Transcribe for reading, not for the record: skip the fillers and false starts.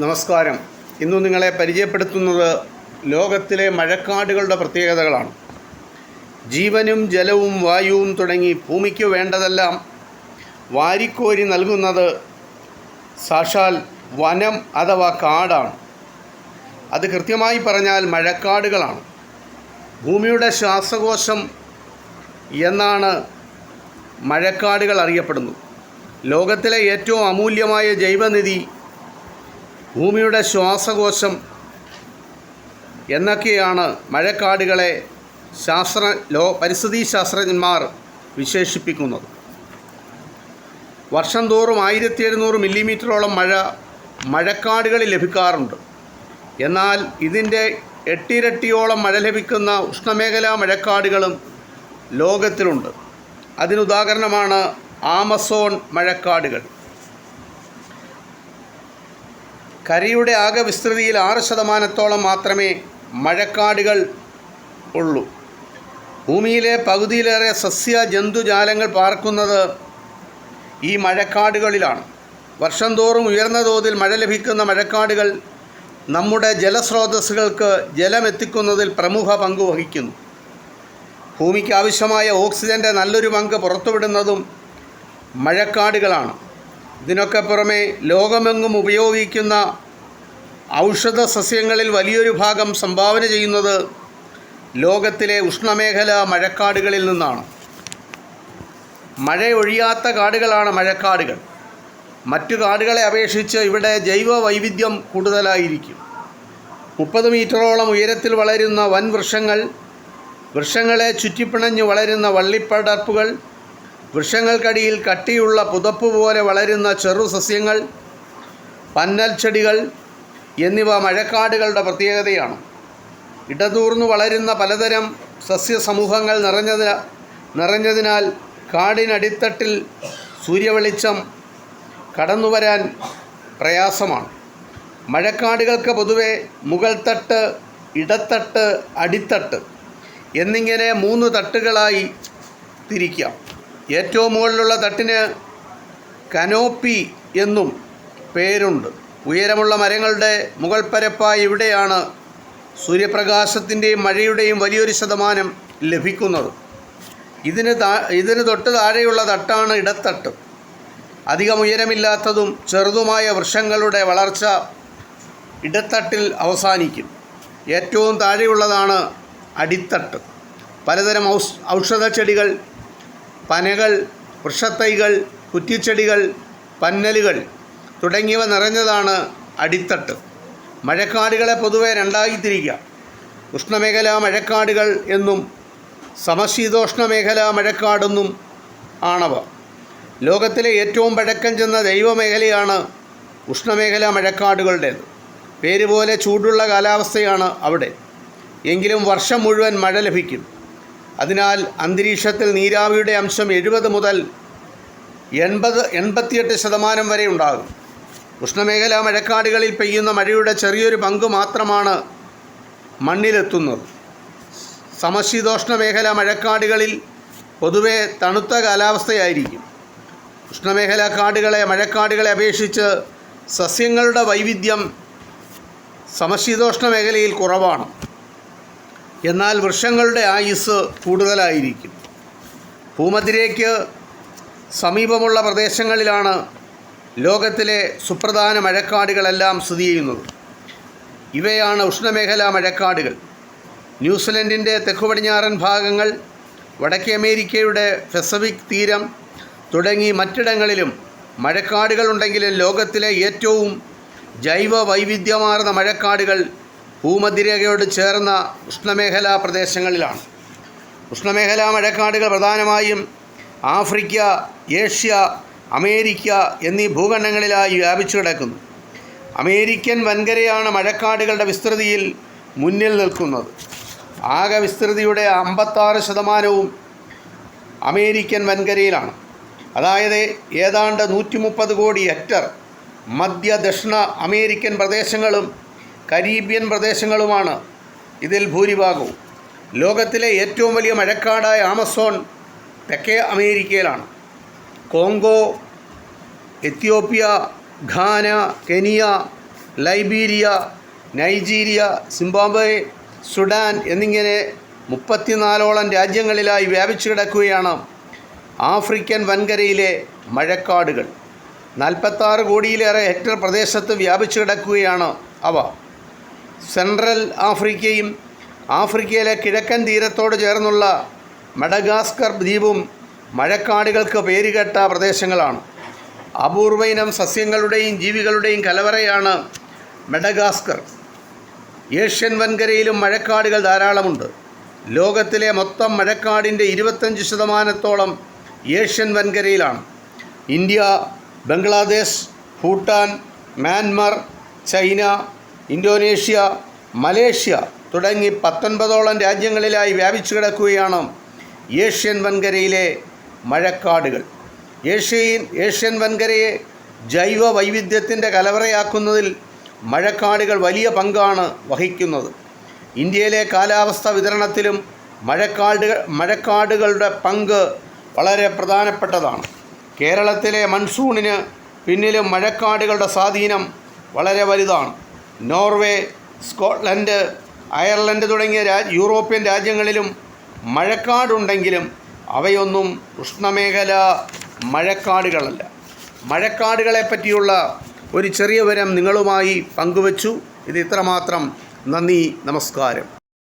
നമസ്കാരം. ഇന്ന് നിങ്ങളെ പരിചയപ്പെടുത്തുന്നത് ലോകത്തിലെ മഴക്കാടുകളുടെ പ്രത്യേകതകളാണ്. ജീവനും ജലവും വായുവും തുടങ്ങി ഭൂമിക്ക് വേണ്ടതെല്ലാം വാരിക്കോരി നൽകുന്നത് സാക്ഷാൽ വനം അഥവാ കാടാണ്. അത് കൃത്യമായി പറഞ്ഞാൽ മഴക്കാടുകളാണ്. ഭൂമിയുടെ ശ്വാസകോശം എന്നാണ് മഴക്കാടുകൾ അറിയപ്പെടുന്നത്. ലോകത്തിലെ ഏറ്റവും അമൂല്യമായ ജൈവനിധി ഭൂമിയുടെ ശ്വാസകോശം എന്നൊക്കെയാണ് മഴക്കാടുകളെ പരിസ്ഥിതി ശാസ്ത്രജ്ഞന്മാർ വിശേഷിപ്പിക്കുന്നത്. വർഷം തോറും 1700 മില്ലിമീറ്ററോളം മഴക്കാടുകളിൽ ലഭിക്കാറുണ്ട്. എന്നാൽ ഇതിൻ്റെ 8 ഇരട്ടിയോളം മഴ ലഭിക്കുന്ന ഉഷ്ണമേഖലാ മഴക്കാടുകളും ലോകത്തിലുണ്ട്. അതിനുദാഹരണമാണ് ആമസോൺ മഴക്കാടുകൾ. കരയുടെ ആകെ വിസ്തൃതിയിൽ 6% മാത്രമേ മഴക്കാടുകൾ ഉള്ളൂ. ഭൂമിയിലെ പകുതിയിലേറെ സസ്യ ജന്തുജാലങ്ങൾ പാർക്കുന്നത് ഈ മഴക്കാടുകളിലാണ്. വർഷം തോറും ഉയർന്ന തോതിൽ മഴ ലഭിക്കുന്ന മഴക്കാടുകൾ നമ്മുടെ ജലസ്രോതസ്സുകൾക്ക് ജലമെത്തിക്കുന്നതിൽ പ്രമുഖ പങ്ക് വഹിക്കുന്നു. ഭൂമിക്ക് ആവശ്യമായ ഓക്സിജൻ്റെ നല്ലൊരു പങ്ക് പുറത്തുവിടുന്നതും മഴക്കാടുകളാണ്. ഇതിനൊക്കെ പുറമെ ലോകമെങ്ങും ഉപയോഗിക്കുന്ന ഔഷധ സസ്യങ്ങളിൽ വലിയൊരു ഭാഗം സംഭാവന ചെയ്യുന്നത് ലോകത്തിലെ ഉഷ്ണമേഖലാ മഴക്കാടുകളിൽ നിന്നാണ്. മഴയൊഴിയാത്ത കാടുകളാണ് മഴക്കാടുകൾ. മറ്റു കാടുകളെ അപേക്ഷിച്ച് ഇവിടെ ജൈവ വൈവിധ്യം കൂടുതലായിരിക്കും. 30 മീറ്ററോളം ഉയരത്തിൽ വളരുന്ന വൻ വൃക്ഷങ്ങളെ ചുറ്റിപ്പിണഞ്ഞ് വളരുന്ന വള്ളിപ്പടർപ്പുകൾ, വൃക്ഷങ്ങൾക്കടിയിൽ കട്ടിയുള്ള പുതപ്പ് പോലെ വളരുന്ന ചെറു സസ്യങ്ങൾ, പന്നൽ ചെടികൾ എന്നിവ മഴക്കാടുകളുടെ പ്രത്യേകതയാണ്. ഇടതൂർന്നു വളരുന്ന പലതരം സസ്യസമൂഹങ്ങൾ നിറഞ്ഞതിനാൽ കാടിനടിത്തട്ടിൽ സൂര്യവെളിച്ചം കടന്നുവരാൻ പ്രയാസമാണ്. മഴക്കാടുകൾക്ക് പൊതുവെ മുകൾത്തട്ട്, ഇടത്തട്ട്, അടിത്തട്ട് എന്നിങ്ങനെ 3 തട്ടുകളായി തിരിക്കാം. ഏറ്റവും മുകളിലുള്ള തട്ടിന് കനോപ്പി എന്നും പേരുണ്ട്. ഉയരമുള്ള മരങ്ങളുടെ മുകൾ പരപ്പായി ഇവിടെയാണ് സൂര്യപ്രകാശത്തിൻ്റെയും മഴയുടെയും വലിയൊരു ശതമാനം ലഭിക്കുന്നത്. ഇതിന് തൊട്ട് താഴെയുള്ള തട്ടാണ് ഇടത്തട്ട്. അധികം ഉയരമില്ലാത്തതും ചെറുതുമായ വൃക്ഷങ്ങളുടെ വളർച്ച ഇടത്തട്ടിൽ അവസാനിക്കും. ഏറ്റവും താഴെയുള്ളതാണ് അടിത്തട്ട്. പലതരം ഔഷധ ചെടികൾ, പനകൾ, വൃക്ഷത്തൈകൾ, കുറ്റിച്ചെടികൾ, പന്നലുകൾ തുടങ്ങിയവ നിറഞ്ഞതാണ് അടിത്തട്ട്. മഴക്കാടുകളെ പൊതുവെ രണ്ടായി തിരിക്കാം. ഉഷ്ണമേഖലാ മഴക്കാടുകൾ എന്നും സമശീതോഷ്ണ മേഖലാ മഴക്കാടെന്നും ആണവ. ലോകത്തിലെ ഏറ്റവും പഴക്കം ചെന്ന ജൈവമേഖലയാണ് ഉഷ്ണമേഖലാ മഴക്കാടുകളുടേത്. പേരുപോലെ ചൂടുള്ള കാലാവസ്ഥയാണ് അവിടെ. എങ്കിലും വർഷം മുഴുവൻ മഴ ലഭിക്കും. അതിനാൽ അന്തരീക്ഷത്തിൽ നീരാവിയുടെ അംശം 70 മുതൽ 88% വരെ ഉണ്ടാകും. ഉഷ്ണമേഖലാ മഴക്കാടുകളിൽ പെയ്യുന്ന മഴയുടെ ചെറിയൊരു പങ്ക് മാത്രമാണ് മണ്ണിലെത്തുന്നത്. സമശീതോഷ്ണ മേഖലാ മഴക്കാടുകളിൽ പൊതുവെ തണുത്ത കാലാവസ്ഥയായിരിക്കും. ഉഷ്ണമേഖലാ മഴക്കാടുകളെ അപേക്ഷിച്ച് സസ്യങ്ങളുടെ വൈവിധ്യം സമശീതോഷ്ണ മേഖലയിൽ കുറവാണ്. എന്നാൽ വൃക്ഷങ്ങളുടെ ആയുസ് കൂടുതലായിരിക്കും. ഭൂമധ്യരേഖയ്ക്ക് സമീപമുള്ള പ്രദേശങ്ങളിലാണ് ലോകത്തിലെ സുപ്രധാന മഴക്കാടുകളെല്ലാം സ്ഥിതി ചെയ്യുന്നത്. ഇവയാണ് ഉഷ്ണമേഖലാ മഴക്കാടുകൾ. ന്യൂസിലൻഡിൻ്റെ തെക്കുപടിഞ്ഞാറൻ ഭാഗങ്ങൾ, വടക്കേ അമേരിക്കയുടെ പസഫിക് തീരം തുടങ്ങി മറ്റിടങ്ങളിലും മഴക്കാടുകളുണ്ടെങ്കിലും ലോകത്തിലെ ഏറ്റവും ജൈവ വൈവിധ്യമാർന്ന മഴക്കാടുകൾ ഭൂമധ്യരേഖയോട് ചേർന്ന ഉഷ്ണമേഖലാ പ്രദേശങ്ങളിലാണ്. ഉഷ്ണമേഖലാ മഴക്കാടുകൾ പ്രധാനമായും ആഫ്രിക്ക, ഏഷ്യ, അമേരിക്ക എന്നീ ഭൂഖണ്ഡങ്ങളിലായി വ്യാപിച്ചു കിടക്കുന്നു. അമേരിക്കൻ വൻകരയാണ് മഴക്കാടുകളുടെ വിസ്തൃതിയിൽ മുന്നിൽ നിൽക്കുന്നത്. ആകെ വിസ്തൃതിയുടെ 56% അമേരിക്കൻ വൻകരയിലാണ്. അതായത് ഏതാണ്ട് 130 കോടി ഹെക്ടർ. മധ്യ ദക്ഷിണ അമേരിക്കൻ പ്രദേശങ്ങളും കരീബിയൻ പ്രദേശങ്ങളുമാണ് ഇതിൽ ഭൂരിഭാഗവും. ലോകത്തിലെ ഏറ്റവും വലിയ മഴക്കാടായ ആമസോൺ തെക്കേ അമേരിക്കയിലാണ്. Congo, Ethiopia, Ghana, Kenya, Liberia, Nigeria, Zimbabwe, Sudan എന്നിങ്ങനെ 34ഓളം രാജ്യങ്ങളിലായി വ്യാപിച്ചു കിടക്കുകയാണ് ആഫ്രിക്കൻ വൻകരയിലെ മഴക്കാടുകൾ. 46 കോടിയിലേറെ ഹെക്ടർ പ്രദേശത്ത് വ്യാപിച്ചു കിടക്കുകയാണ് അവ. സെൻട്രൽ ആഫ്രിക്കയും ആഫ്രിക്കയിലെ കിഴക്കൻ തീരത്തോട് ചേർന്നുള്ള മഡഗാസ്കർ ദ്വീപും മഴക്കാടുകൾക്ക് പേരുകേട്ട പ്രദേശങ്ങളാണ്. അപൂർവ ഇനം സസ്യങ്ങളുടെയും ജീവികളുടെയും കലവറയാണ് മഡഗാസ്കർ. ഏഷ്യൻ വൻകരയിലും മഴക്കാടുകൾ ധാരാളമുണ്ട്. ലോകത്തിലെ മൊത്തം മഴക്കാടിൻ്റെ 25% ഏഷ്യൻ വൻകരയിലാണ്. India, Bangladesh, Bhutan, Myanmar, China, Indonesia, Malaysia തുടങ്ങി 19ഓളം രാജ്യങ്ങളിലായി വ്യാപിച്ചു കിടക്കുകയാണ് ഏഷ്യൻ വൻകരയിലെ മഴക്കാടുകൾ. ഏഷ്യൻ വൻകരയെ ജൈവ വൈവിധ്യത്തിൻ്റെ കലവറയാക്കുന്നതിൽ മഴക്കാടുകൾ വലിയ പങ്കാണ് വഹിക്കുന്നത്. ഇന്ത്യയിലെ കാലാവസ്ഥ വിതരണത്തിലും മഴക്കാടുകളുടെ പങ്ക് വളരെ പ്രധാനപ്പെട്ടതാണ്. കേരളത്തിലെ മൺസൂണിന് പിന്നിലും മഴക്കാടുകളുടെ സ്വാധീനം വളരെ വലുതാണ്. നോർവേ, സ്കോട്ട്ലൻഡ്, അയർലൻഡ് തുടങ്ങിയ യൂറോപ്യൻ രാജ്യങ്ങളിലും മഴക്കാടുണ്ടെങ്കിലും അവയൊന്നും ഉഷ്ണമേഖലാ മഴക്കാടുകളല്ല. മഴക്കാടുകളെ പറ്റിയുള്ള ഒരു ചെറിയ വിവരം നിങ്ങളുമായി പങ്കുവച്ചു. ഇത് ഇത്രമാത്രം. നന്ദി, നമസ്കാരം.